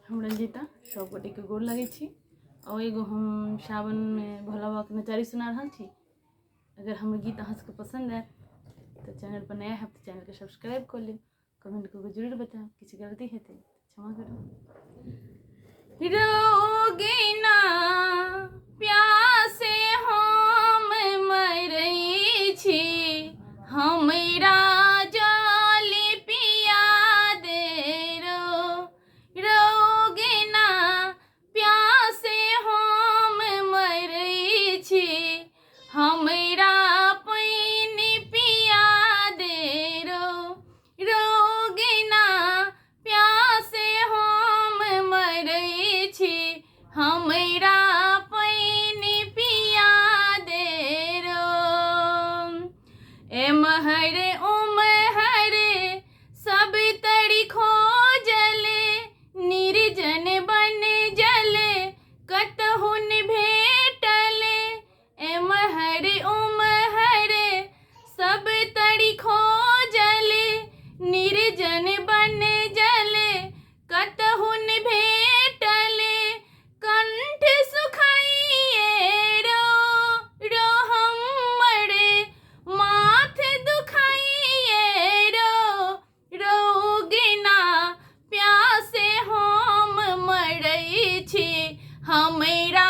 हम रंजीता सब गोटे के गोर लगे छी और एगो हम सावन में भोला बाबा के नचारी सुना रहा छी। अगर हमर गीत अहाँ सबके पसंद आए तो चैनल पर नया है तो चैनल के सब्सक्राइब कर लियो, कमेंट करके जरूर बताओ किसी गलती है तो क्षमा करो। रोगे ना प्यासे हम मरई छी, हमरा जाली पिया दे रो। रोगे ना प्यासे हम मरई छी, हमरा पानी पिया दे रो। रोगे ना प्यासे हम मरई छी, हमरा पानी पिया दे रो। एमहर उमहर सब तड़ी खोजले, निर्जन बन जले कतहुन भेटले। एमहर उमहर सब तड़ी खोजले, निर्जन बन जले कतहुन भेटले। कंठ सुखाइए रो रो हमरे माथ दुखाइए रो। रोगे ना प्यासे हम मरई छी, हमरा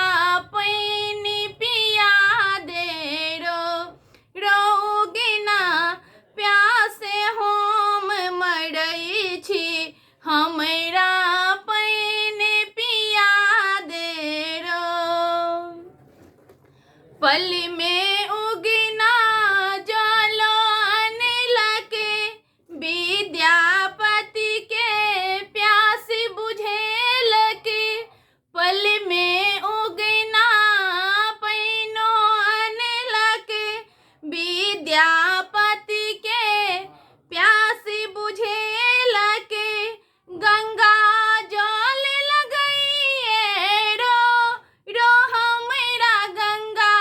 पानी पिया दे रो। रोगे ना प्यासे हम मरई छी, हमरा पानी पिया दे रो। पल में उगना जालो अनला के, विद्यापति के प्यास बुझेल के। पल में उगना पैनो अनला के, विद्यापति के प्यास बुझेल के। गंगा जल लगइए रो रो हमरा गंगा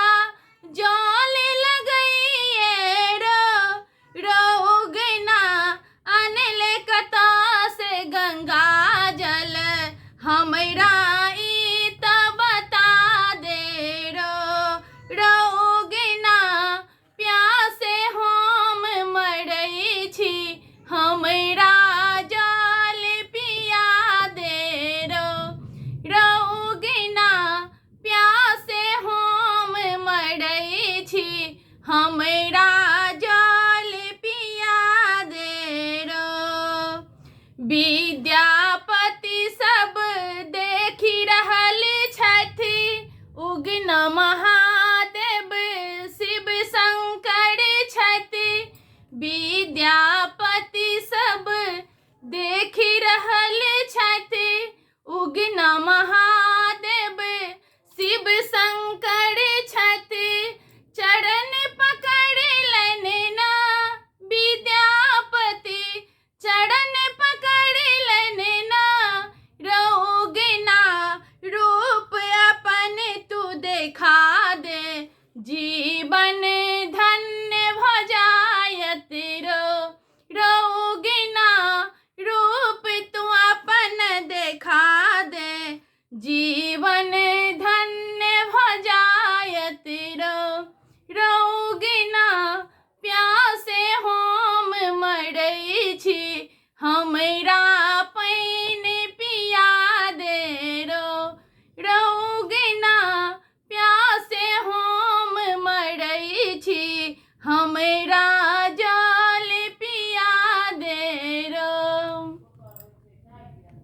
जल लगइए रो। रोगे ना अनले कता से गंगा जल, हमरा ई त बता दे रो। रोगे ना प्यासे हम मरई छी, हमरा जल पिया दे रो। रोगे ना प्यासे हम मरई छी, हमरा जल पिया दे रो। विद्यापति सब देखी रहल छथि, उगना महादेव शिव शंकर छथि। विद्यापति सब देखी रहल छथि, उगना महादेव शिव शंकर छथि। चरण पकड़ लेने ना विद्यापति, चरण पकड़ लेने ना। रोगे ना रूप अपन तू देखा दे, जीवन धन्य हो जायत रो। रोगे ना रूप तू अपन देखा दे, जीवन धन्य हो जायत रो। रोगे ना प्यासे हम मरई छी, हमरा पानी पिया दे रो। रोगे ना प्यासे हम मरई छी, हमरा